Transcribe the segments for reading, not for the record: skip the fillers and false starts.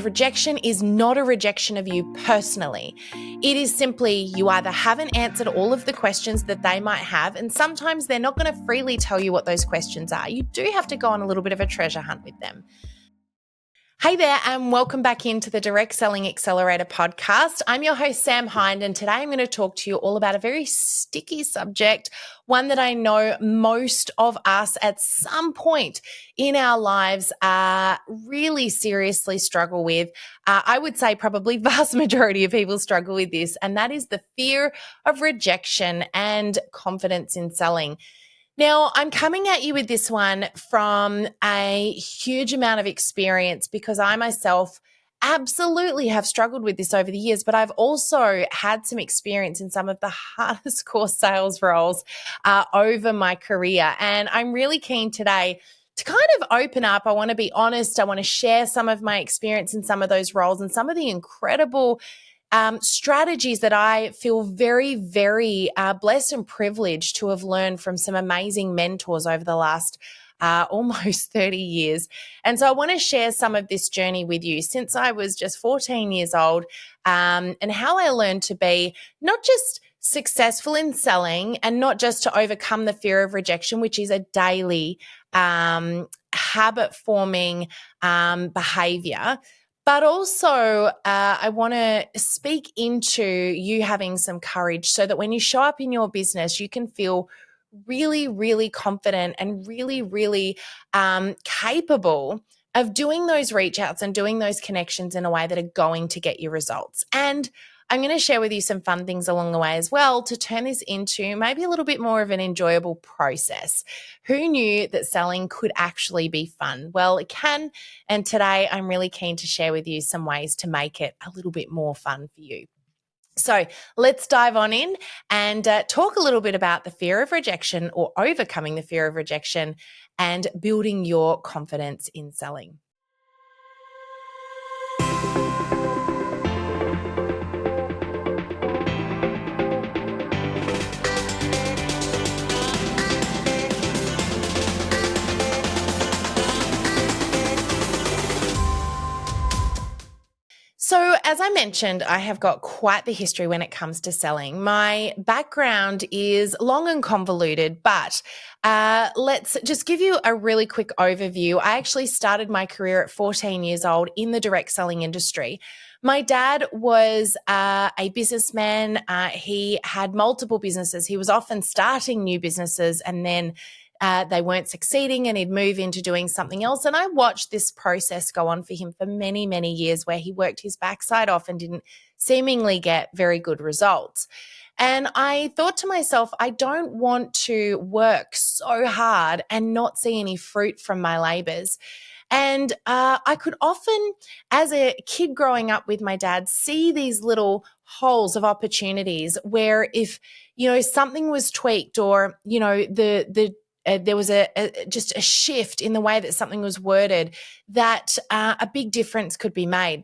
Rejection is not a rejection of you personally. It is simply you either haven't answered all of the questions that they might have, and sometimes they're not going to freely tell you what those questions are. You do have to go on a little bit of a treasure hunt with them. Hey there, and welcome back into the Direct Selling Accelerator podcast. I'm your host, Sam Hind, and today I'm going to talk to you all about a very sticky subject, one that I know most of us at some point in our lives really seriously struggle with. I would say probably vast majority of people struggle with this, and that is the fear of rejection and confidence in selling. Now, I'm coming at you with this one from a huge amount of experience because I myself absolutely have struggled with this over the years, but I've also had some experience in some of the hardest core sales roles over my career. And I'm really keen today to kind of open up. I want to be honest. I want to share some of my experience in some of those roles and some of the incredible strategies that I feel very, very blessed and privileged to have learned from some amazing mentors over the last almost 30 years. And so I want to share some of this journey with you since I was just 14 years old and how I learned to be not just successful in selling and not just to overcome the fear of rejection, which is a daily habit forming behavior. But also, I want to speak into you having some courage so that when you show up in your business, you can feel really, really confident and really, really capable of doing those reach outs and doing those connections in a way that are going to get you results. And I'm going to share with you some fun things along the way as well to turn this into maybe a little bit more of an enjoyable process. Who knew that selling could actually be fun? Well, it can. And today I'm really keen to share with you some ways to make it a little bit more fun for you. So let's dive on in and talk a little bit about the fear of rejection or overcoming the fear of rejection and building your confidence in selling. So as I mentioned, I have got quite the history when it comes to selling. My background is long and convoluted, but let's just give you a really quick overview. I actually started my career at 14 years old in the direct selling industry. My dad was a businessman. He had multiple businesses. He was often starting new businesses and then they weren't succeeding and he'd move into doing something else. And I watched this process go on for him for many, many years where he worked his backside off and didn't seemingly get very good results. And I thought to myself, I don't want to work so hard and not see any fruit from my labors. And I could often, as a kid growing up with my dad, see these little holes of opportunities where if, something was tweaked or, there was just a shift in the way that something was worded that a big difference could be made.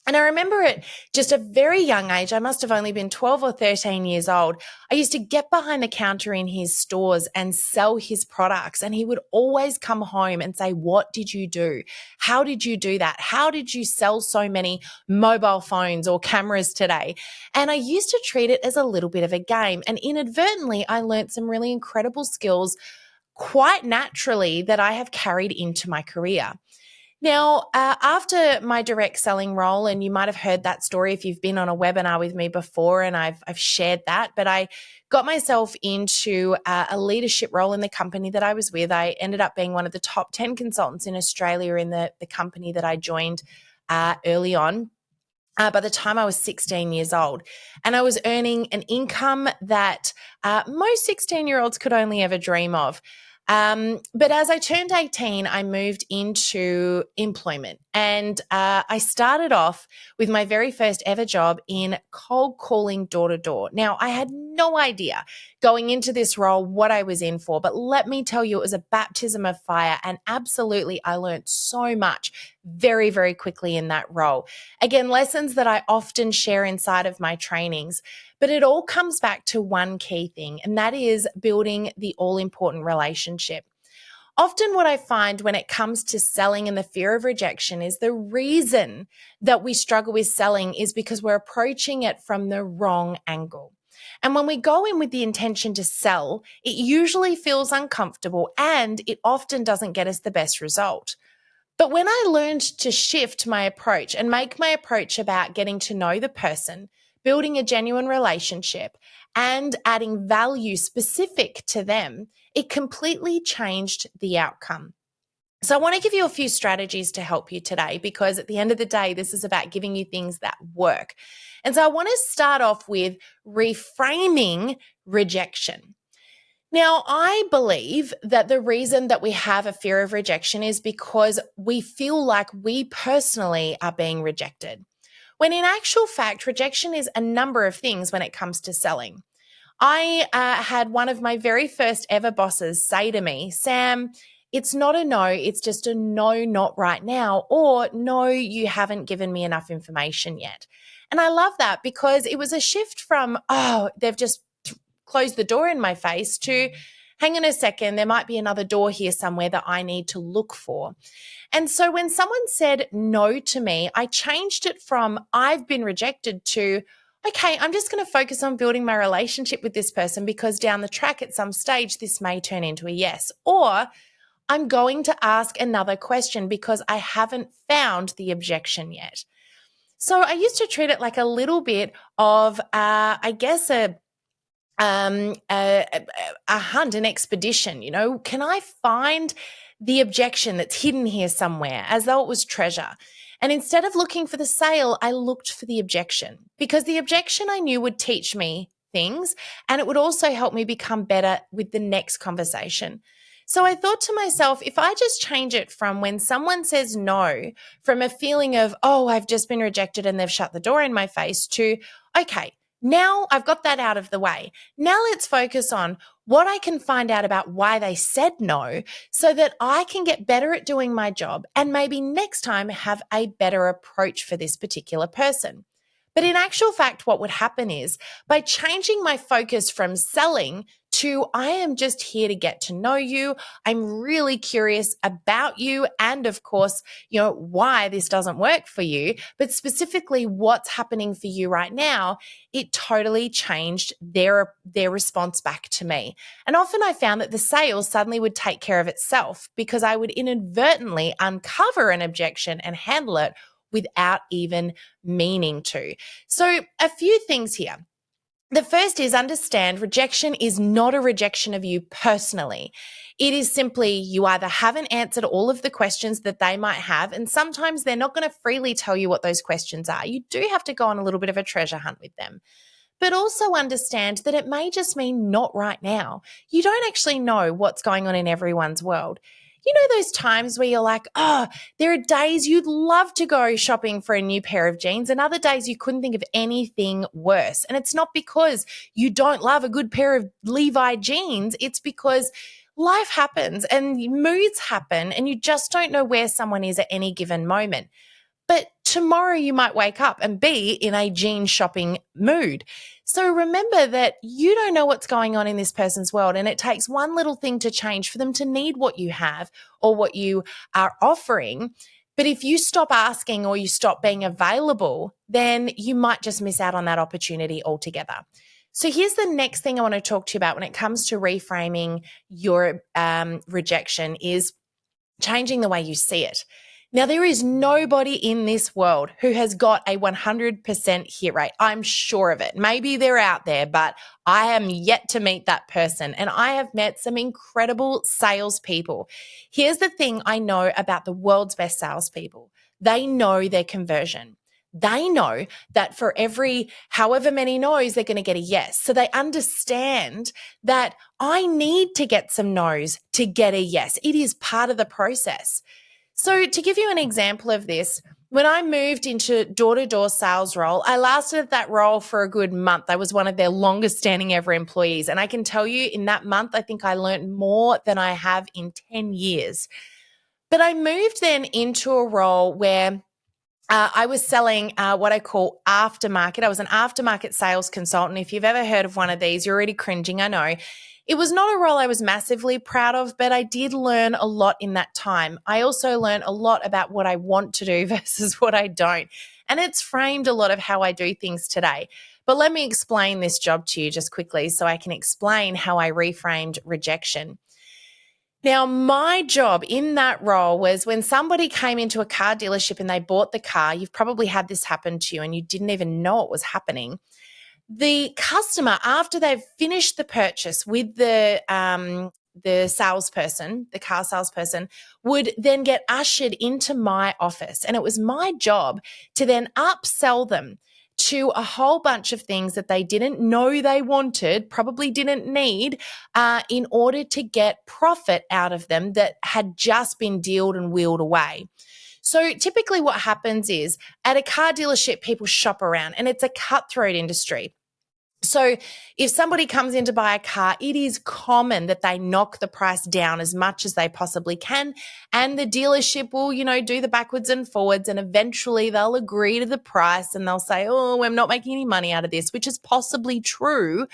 And I remember at just a very young age, I must have only been 12 or 13 years old, I used to get behind the counter in his stores and sell his products. And he would always come home and say, "What did you do? How did you do that? How did you sell so many mobile phones or cameras today?" And I used to treat it as a little bit of a game. And inadvertently, I learned some really incredible skills quite naturally that I have carried into my career. Now, after my direct selling role, and you might have heard that story if you've been on a webinar with me before, and I've shared that, but I got myself into a leadership role in the company that I was with. I ended up being one of the top 10 consultants in Australia in the company that I joined early on. By the time I was 16 years old. And I was earning an income that most 16-year-olds could only ever dream of. But as I turned 18, I moved into employment and I started off with my very first ever job in cold calling door to door. Now, I had no idea going into this role what I was in for, but let me tell you, it was a baptism of fire and absolutely I learned so much very, very quickly in that role. Again, lessons that I often share inside of my trainings. But it all comes back to one key thing, and that is building the all-important relationship. Often what I find when it comes to selling and the fear of rejection is the reason that we struggle with selling is because we're approaching it from the wrong angle. And when we go in with the intention to sell, it usually feels uncomfortable and it often doesn't get us the best result. But when I learned to shift my approach and make my approach about getting to know the person, building a genuine relationship, and adding value specific to them, it completely changed the outcome. So I want to give you a few strategies to help you today because at the end of the day, this is about giving you things that work. And so I want to start off with reframing rejection. Now, I believe that the reason that we have a fear of rejection is because we feel like we personally are being rejected. When in actual fact, rejection is a number of things when it comes to selling. I had one of my very first ever bosses say to me, Sam, it's not a no, it's just a no, not right now, or no, you haven't given me enough information yet. And I love that because it was a shift from, oh, they've just closed the door in my face to, hang on a second, there might be another door here somewhere that I need to look for. And so when someone said no to me, I changed it from I've been rejected to, okay, I'm just going to focus on building my relationship with this person because down the track at some stage, this may turn into a yes. Or I'm going to ask another question because I haven't found the objection yet. So I used to treat it like a little bit of, I guess, a hunt, an expedition. You know, can I find the objection that's hidden here somewhere as though it was treasure? And instead of looking for the sale, I looked for the objection because the objection I knew would teach me things and it would also help me become better with the next conversation. So I thought to myself, if I just change it from when someone says no, from a feeling of, oh, I've just been rejected and they've shut the door in my face to, okay, now I've got that out of the way. Now let's focus on what I can find out about why they said no so that I can get better at doing my job and maybe next time have a better approach for this particular person. But in actual fact, what would happen is by changing my focus from selling to I am just here to get to know you. I'm really curious about you and of course, why this doesn't work for you, but specifically what's happening for you right now. It totally changed their response back to me. And often I found that the sale suddenly would take care of itself because I would inadvertently uncover an objection and handle it without even meaning to. So a few things here. The first is understand rejection is not a rejection of you personally. It is simply you either haven't answered all of the questions that they might have, and sometimes they're not going to freely tell you what those questions are. You do have to go on a little bit of a treasure hunt with them. But also understand that it may just mean not right now. You don't actually know what's going on in everyone's world. You know those times where you're like, oh, there are days you'd love to go shopping for a new pair of jeans and other days you couldn't think of anything worse. And it's not because you don't love a good pair of Levi jeans. It's because life happens and moods happen and you just don't know where someone is at any given moment. But tomorrow you might wake up and be in a jean shopping mood. So remember that you don't know what's going on in this person's world, and it takes one little thing to change for them to need what you have or what you are offering. But if you stop asking or you stop being available, then you might just miss out on that opportunity altogether. So here's the next thing I want to talk to you about when it comes to reframing your rejection is changing the way you see it. Now, there is nobody in this world who has got a 100% hit rate. I'm sure of it. Maybe they're out there, but I am yet to meet that person. And I have met some incredible salespeople. Here's the thing I know about the world's best salespeople. They know their conversion. They know that for every however many no's, they're going to get a yes. So they understand that I need to get some no's to get a yes. It is part of the process. So to give you an example of this, when I moved into door-to-door sales role, I lasted at that role for a good month. I was one of their longest standing ever employees. And I can tell you in that month, I think I learned more than I have in 10 years. But I moved then into a role where I was selling what I call aftermarket. I was an aftermarket sales consultant. If you've ever heard of one of these, you're already cringing, I know. It was not a role I was massively proud of, but I did learn a lot in that time. I also learned a lot about what I want to do versus what I don't. And it's framed a lot of how I do things today. But let me explain this job to you just quickly so I can explain how I reframed rejection. Now, my job in that role was when somebody came into a car dealership and they bought the car, you've probably had this happen to you and you didn't even know it was happening. The customer, after they've finished the purchase with the salesperson, the car salesperson, would then get ushered into my office. And it was my job to then upsell them to a whole bunch of things that they didn't know they wanted, probably didn't need, in order to get profit out of them that had just been dealed and wheeled away. So typically what happens is at a car dealership, people shop around and it's a cutthroat industry. So if somebody comes in to buy a car, it is common that they knock the price down as much as they possibly can. And the dealership will, do the backwards and forwards, and eventually they'll agree to the price and they'll say, oh, I'm not making any money out of this, which is possibly true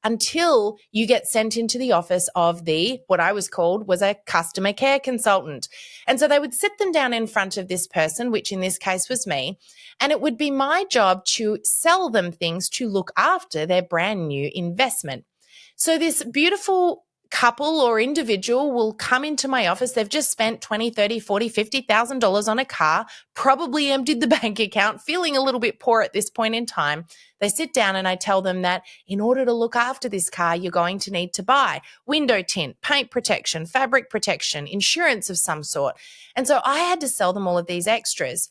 until you get sent into the office of what I was called was a customer care consultant. And so they would sit them down in front of this person, which in this case was me, and it would be my job to sell them things to look after their brand new investment. So this beautiful couple or individual will come into my office. They've just spent $20, $30, $40, $50,000 on a car, probably emptied the bank account, feeling a little bit poor at this point in time. They sit down and I tell them that in order to look after this car, you're going to need to buy window tint, paint protection, fabric protection, insurance of some sort. And so I had to sell them all of these extras.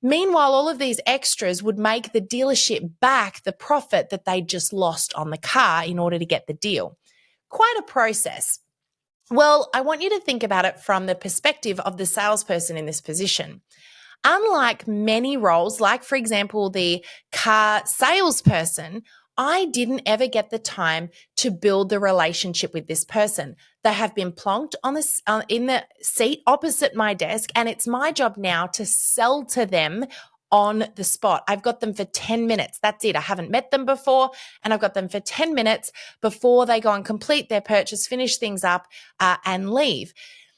Meanwhile, all of these extras would make the dealership back the profit that they just lost on the car in order to get the deal. Quite a process. Well, I want you to think about it from the perspective of the salesperson in this position. Unlike many roles, like for example, the car salesperson, I didn't ever get the time to build the relationship with this person. They have been plonked in the seat opposite my desk, and it's my job now to sell to them on the spot. I've got them for 10 minutes. That's it. I haven't met them before, and I've got them for 10 minutes before they go and complete their purchase, finish things up, and leave.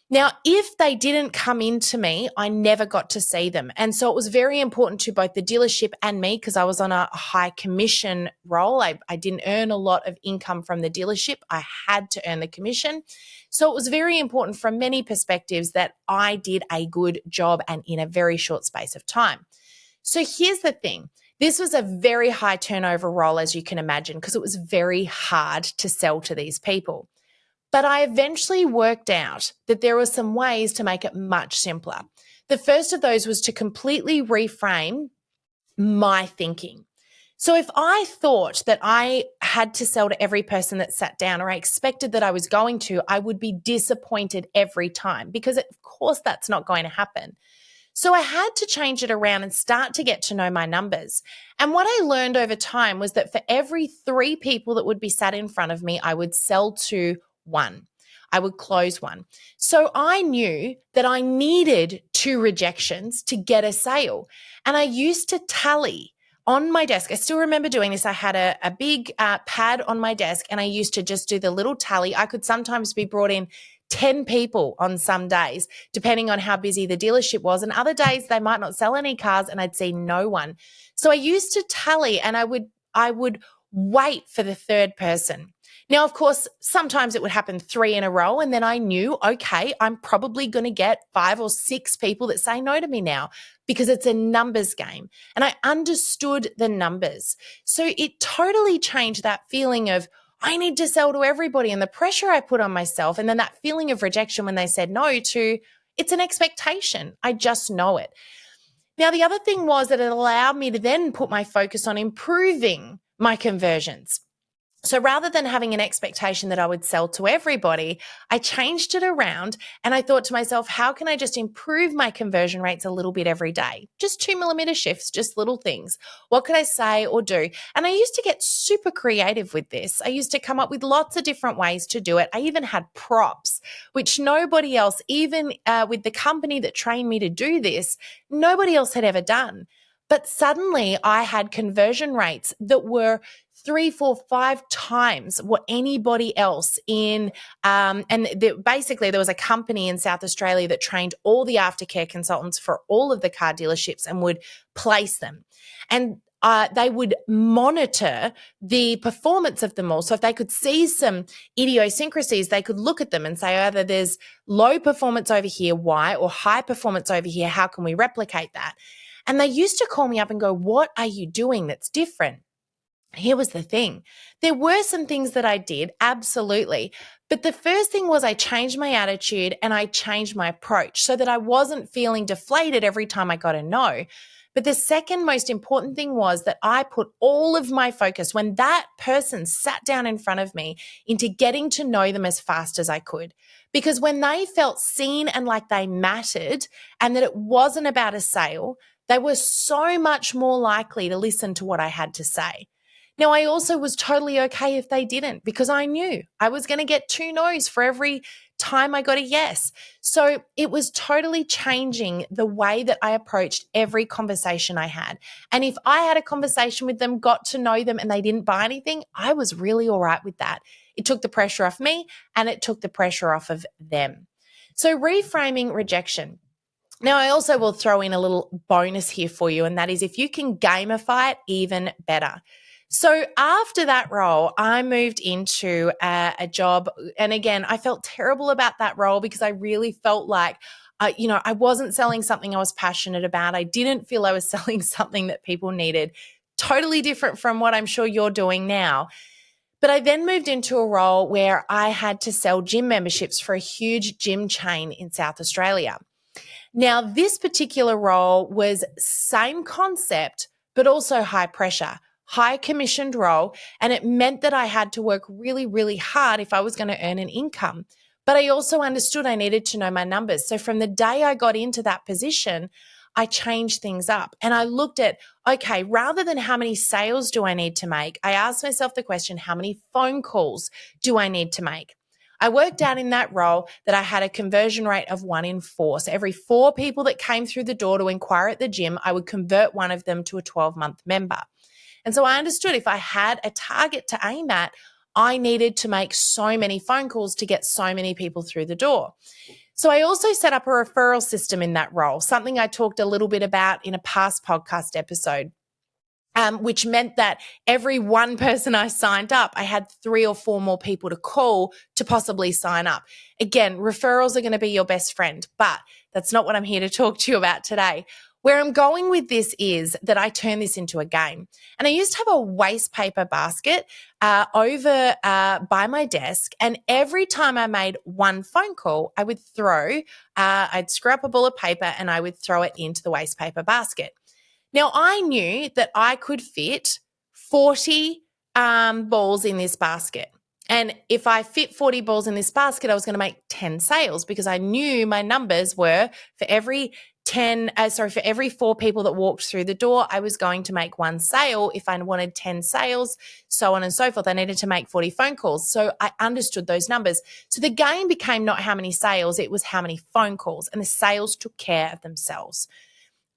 Now, if they didn't come into me, I never got to see them. And so it was very important to both the dealership and me, because I was on a high commission role. I didn't earn a lot of income from the dealership. I had to earn the commission. So it was very important from many perspectives that I did a good job and in a very short space of time. So here's the thing. This was a very high turnover role, as you can imagine, because it was very hard to sell to these people. But I eventually worked out that there were some ways to make it much simpler. The first of those was to completely reframe my thinking. So if I thought that I had to sell to every person that sat down, or I expected that I was going to, I would be disappointed every time, because of course that's not going to happen. So I had to change it around and start to get to know my numbers. And what I learned over time was that for every 3 people that would be sat in front of me, I would sell to 1. I would close 1. So I knew that I needed 2 rejections to get a sale. And I used to tally on my desk. I still remember doing this. I had a big pad on my desk, and I used to just do the little tally. I could sometimes be brought in 10 people on some days, depending on how busy the dealership was. And other days they might not sell any cars and I'd see no one. So I used to tally, and I would wait for the 3rd person. Now, of course, sometimes it would happen 3 in a row, and then I knew, okay, I'm probably going to get 5 or 6 people that say no to me now, because it's a numbers game. And I understood the numbers. So it totally changed that feeling of, I need to sell to everybody, and the pressure I put on myself, and then that feeling of rejection when they said no, to it's an expectation. I just know it. Now, the other thing was that it allowed me to then put my focus on improving my conversions. So rather than having an expectation that I would sell to everybody, I changed it around and I thought to myself, how can I just improve my conversion rates a little bit every day? Just 2 millimeter shifts, just little things. What could I say or do? And I used to get super creative with this. I used to come up with lots of different ways to do it. I even had props, which nobody else, even with the company that trained me to do this, nobody else had ever done. But suddenly I had conversion rates that were 3, 4, 5 times what anybody else in, basically there was a company in South Australia that trained all the aftercare consultants for all of the car dealerships and would place them. And they would monitor the performance of them all. So if they could see some idiosyncrasies, they could look at them and say, either there's low performance over here, why, or high performance over here, how can we replicate that? And they used to call me up and go, what are you doing that's different? Here was the thing. There were some things that I did, absolutely. But the first thing was I changed my attitude and I changed my approach so that I wasn't feeling deflated every time I got a no. But the second most important thing was that I put all of my focus when that person sat down in front of me into getting to know them as fast as I could. Because when they felt seen and like they mattered and that it wasn't about a sale, they were so much more likely to listen to what I had to say. Now, I also was totally okay if they didn't because I knew I was going to get 2 no's for every time I got a yes. So it was totally changing the way that I approached every conversation I had. And if I had a conversation with them, got to know them, and they didn't buy anything, I was really all right with that. It took the pressure off me and it took the pressure off of them. So reframing rejection. Now, I also will throw in a little bonus here for you, and that is if you can gamify it, even better. So after that role, I moved into a job. And again, I felt terrible about that role because I really felt like, I wasn't selling something I was passionate about. I didn't feel I was selling something that people needed. Totally different from what I'm sure you're doing now. But I then moved into a role where I had to sell gym memberships for a huge gym chain in South Australia. Now, this particular role was same concept, but also high pressure, high commissioned role. And it meant that I had to work really, really hard if I was going to earn an income. But I also understood I needed to know my numbers. So from the day I got into that position, I changed things up and I looked at, okay, rather than how many sales do I need to make, I asked myself the question, how many phone calls do I need to make? I worked out in that role that I had a conversion rate of 1 in 4. So every 4 people that came through the door to inquire at the gym, I would convert one of them to a 12-month member. And so I understood if I had a target to aim at, I needed to make so many phone calls to get so many people through the door. So I also set up a referral system in that role, something I talked a little bit about in a past podcast episode. Which meant that every one person I signed up, I had 3 or 4 more people to call to possibly sign up. Again, referrals are going to be your best friend, but that's not what I'm here to talk to you about today. Where I'm going with this is that I turn this into a game. And I used to have a waste paper basket over by my desk. And every time I made one phone call, I would I'd screw up a ball of paper and I would throw it into the waste paper basket. Now, I knew that I could fit 40 balls in this basket. And if I fit 40 balls in this basket, I was going to make 10 sales because I knew my numbers were for every 4 people that walked through the door, I was going to make 1 sale. If I wanted 10 sales, so on and so forth, I needed to make 40 phone calls. So I understood those numbers. So the game became not how many sales, it was how many phone calls, and the sales took care of themselves.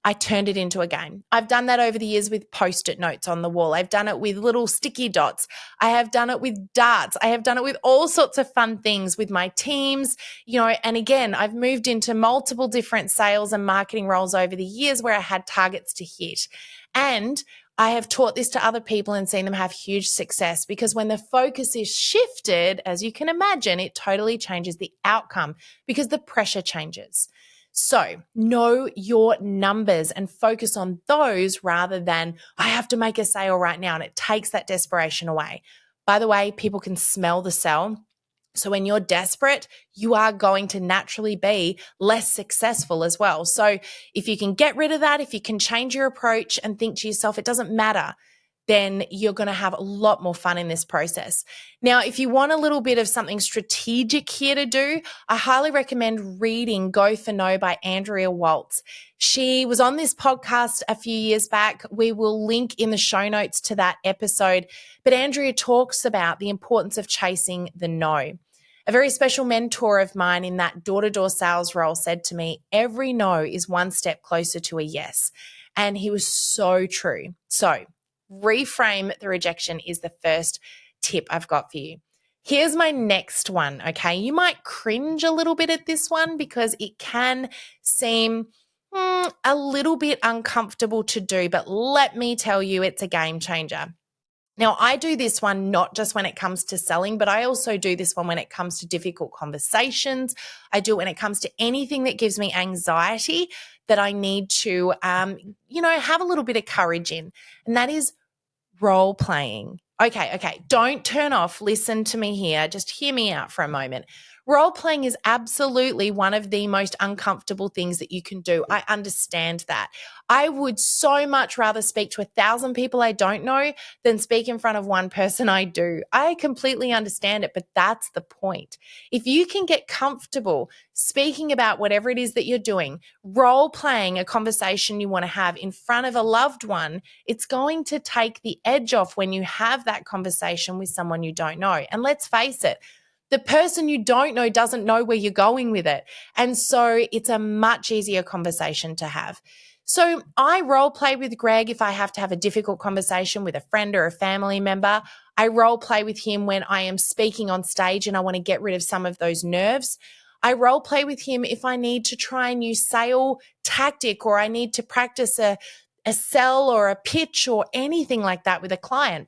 I turned it into a game. I've done that over the years with Post-it notes on the wall. I've done it with little sticky dots. I have done it with darts. I have done it with all sorts of fun things with my teams, and again, I've moved into multiple different sales and marketing roles over the years where I had targets to hit. And I have taught this to other people and seen them have huge success because when the focus is shifted, as you can imagine, it totally changes the outcome because the pressure changes. So know your numbers and focus on those rather than I have to make a sale right now, and it takes that desperation away. By the way, people can smell the sell. So when you're desperate, you are going to naturally be less successful as well. So if you can get rid of that, if you can change your approach and think to yourself, it doesn't matter. then you're going to have a lot more fun in this process. Now, if you want a little bit of something strategic here to do, I highly recommend reading Go for No by Andrea Waltz. She was on this podcast a few years back. We will link in the show notes to that episode. But Andrea talks about the importance of chasing the no. A very special mentor of mine in that door-to-door sales role said to me, every no is one step closer to a yes. And he was so true. So reframe the rejection is the first tip I've got for you. Here's my next one, okay? You might cringe a little bit at this one because it can seem a little bit uncomfortable to do, but let me tell you, it's a game changer. Now, I do this one not just when it comes to selling, but I also do this one when it comes to difficult conversations. I do it when it comes to anything that gives me anxiety that I need to, have a little bit of courage in, and that is role playing. Okay. Don't turn off. Listen to me here. Just hear me out for a moment. Role playing is absolutely one of the most uncomfortable things that you can do. I understand that. I would so much rather speak to 1,000 people I don't know than speak in front of one person I do. I completely understand it, but that's the point. If you can get comfortable speaking about whatever it is that you're doing, role playing a conversation you want to have in front of a loved one, it's going to take the edge off when you have that conversation with someone you don't know. And let's face it, the person you don't know doesn't know where you're going with it. And so it's a much easier conversation to have. So I role play with Greg if I have to have a difficult conversation with a friend or a family member. I role play with him when I am speaking on stage and I want to get rid of some of those nerves. I role play with him if I need to try a new sale tactic or I need to practice a sell or a pitch or anything like that with a client.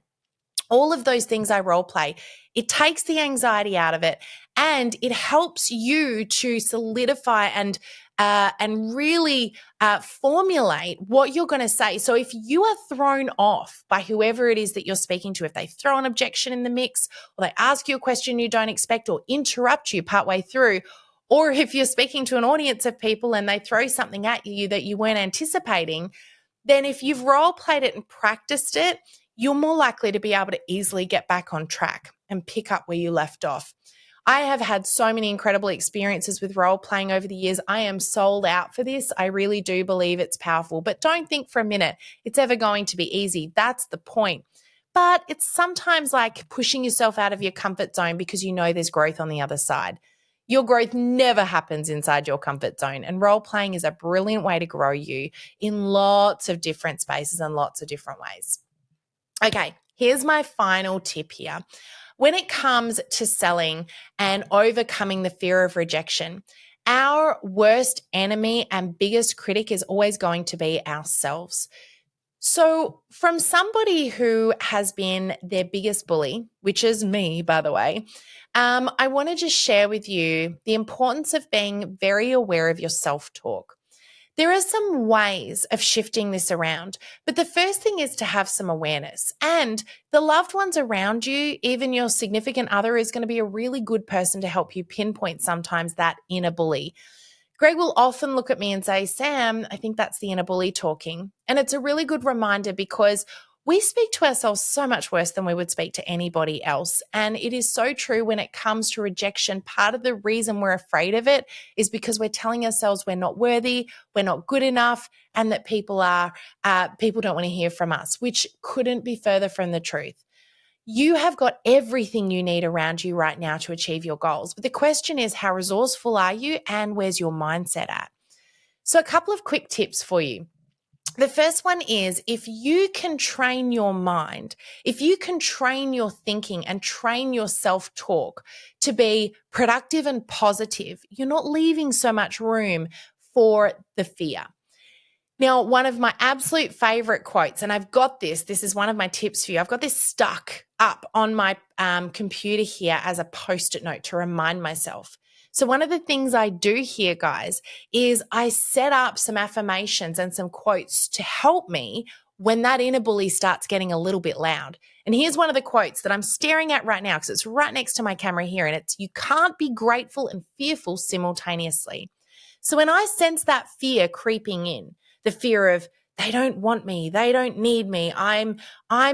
All of those things I role play. It takes the anxiety out of it and it helps you to solidify and really formulate what you're going to say. So if you are thrown off by whoever it is that you're speaking to, if they throw an objection in the mix or they ask you a question you don't expect or interrupt you partway through, or if you're speaking to an audience of people and they throw something at you that you weren't anticipating, then if you've role played it and practiced it, you're more likely to be able to easily get back on track and pick up where you left off. I have had so many incredible experiences with role playing over the years. I am sold out for this. I really do believe it's powerful, but don't think for a minute it's ever going to be easy. That's the point. But it's sometimes like pushing yourself out of your comfort zone because you know there's growth on the other side. Your growth never happens inside your comfort zone, and role playing is a brilliant way to grow you in lots of different spaces and lots of different ways. Okay, here's my final tip here. When it comes to selling and overcoming the fear of rejection, our worst enemy and biggest critic is always going to be ourselves. So from somebody who has been their biggest bully, which is me, by the way, I want to just share with you the importance of being very aware of your self-talk. There are some ways of shifting this around, but the first thing is to have some awareness. And the loved ones around you, even your significant other, is going to be a really good person to help you pinpoint sometimes that inner bully. Greg will often look at me and say, Sam, I think that's the inner bully talking. And it's a really good reminder because we speak to ourselves so much worse than we would speak to anybody else. And it is so true when it comes to rejection. Part of the reason we're afraid of it is because we're telling ourselves we're not worthy, we're not good enough, and that people don't want to hear from us, which couldn't be further from the truth. You have got everything you need around you right now to achieve your goals. But the question is, how resourceful are you and where's your mindset at? So a couple of quick tips for you. The first one is if you can train your mind, if you can train your thinking and train your self-talk to be productive and positive, you're not leaving so much room for the fear. Now, one of my absolute favorite quotes, and I've got this is one of my tips for you. I've got this stuck up on my computer here as a Post-it note to remind myself. So one of the things I do here, guys, is I set up some affirmations and some quotes to help me when that inner bully starts getting a little bit loud. And here's one of the quotes that I'm staring at right now because it's right next to my camera here, and it's, you can't be grateful and fearful simultaneously. So when I sense that fear creeping in, the fear of they don't want me. They don't need me. I'm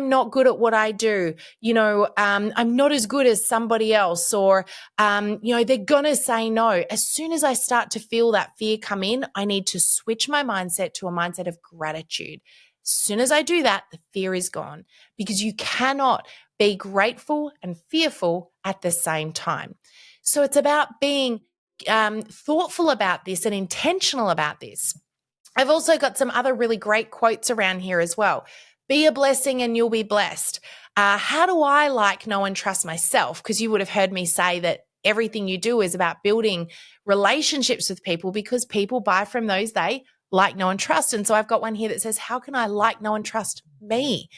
not good at what I do. I'm not as good as somebody else, or, they're going to say no. As soon as I start to feel that fear come in, I need to switch my mindset to a mindset of gratitude. As soon as I do that, the fear is gone, because you cannot be grateful and fearful at the same time. So it's about being thoughtful about this and intentional about this. I've also got some other really great quotes around here as well. Be a blessing and you'll be blessed. How do I like, know, and trust myself? Because you would have heard me say that everything you do is about building relationships with people, because people buy from those they like, know, and trust. And so I've got one here that says, how can I like, know, and trust me?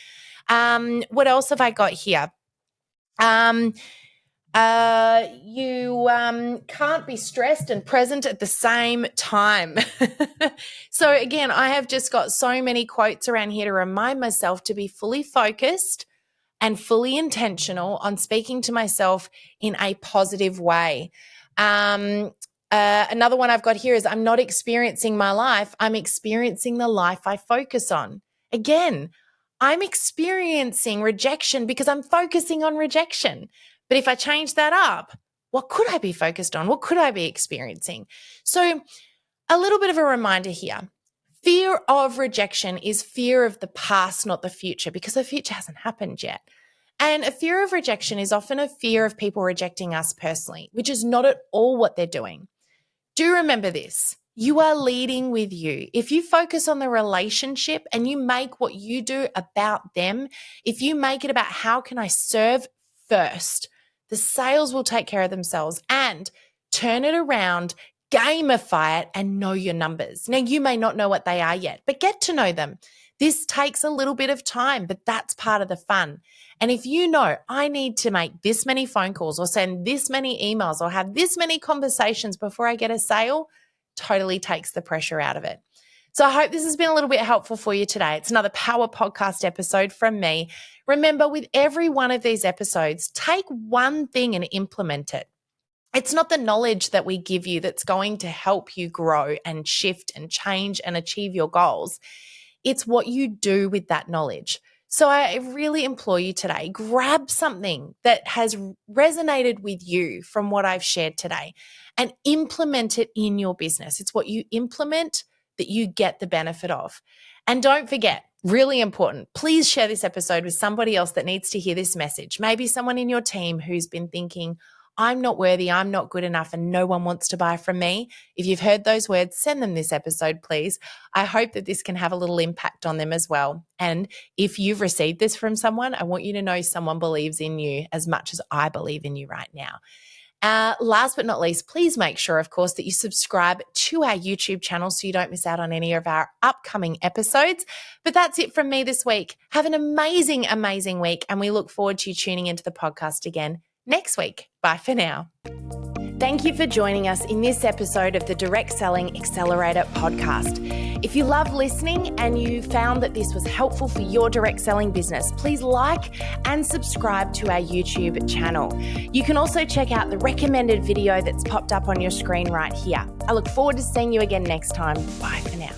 What else have I got here? You can't be stressed and present at the same time. So again, I have just got so many quotes around here to remind myself to be fully focused and fully intentional on speaking to myself in a positive way. Another one I've got here is, I'm not experiencing my life, I'm experiencing the life I focus on. Again, I'm experiencing rejection because I'm focusing on rejection. But if I change that up, what could I be focused on? What could I be experiencing? So a little bit of a reminder here. Fear of rejection is fear of the past, not the future, because the future hasn't happened yet. And a fear of rejection is often a fear of people rejecting us personally, which is not at all what they're doing. Do remember this. You are leading with you. If you focus on the relationship and you make what you do about them, if you make it about how can I serve first, the sales will take care of themselves. And turn it around, gamify it, and know your numbers. Now, you may not know what they are yet, but get to know them. This takes a little bit of time, but that's part of the fun. And if you know, I need to make this many phone calls or send this many emails or have this many conversations before I get a sale, totally takes the pressure out of it. So I hope this has been a little bit helpful for you today. It's another Power Podcast episode from me. Remember, with every one of these episodes, take one thing and implement it. It's not the knowledge that we give you that's going to help you grow and shift and change and achieve your goals. It's what you do with that knowledge. So I really implore you today, grab something that has resonated with you from what I've shared today and implement it in your business. It's what you implement that you get the benefit of. And don't forget, really important, please share this episode with somebody else that needs to hear this message. Maybe someone in your team who's been thinking, I'm not worthy, I'm not good enough, and no one wants to buy from me. If you've heard those words, send them this episode, please. I hope that this can have a little impact on them as well. And if you've received this from someone, I want you to know someone believes in you as much as I believe in you right now. Last but not least, please make sure, of course, that you subscribe to our YouTube channel so you don't miss out on any of our upcoming episodes. But that's it from me this week. Have an amazing, amazing week, and we look forward to you tuning into the podcast again next week. Bye for now. Thank you for joining us in this episode of the Direct Selling Accelerator podcast. If you love listening and you found that this was helpful for your direct selling business, please like and subscribe to our YouTube channel. You can also check out the recommended video that's popped up on your screen right here. I look forward to seeing you again next time. Bye for now.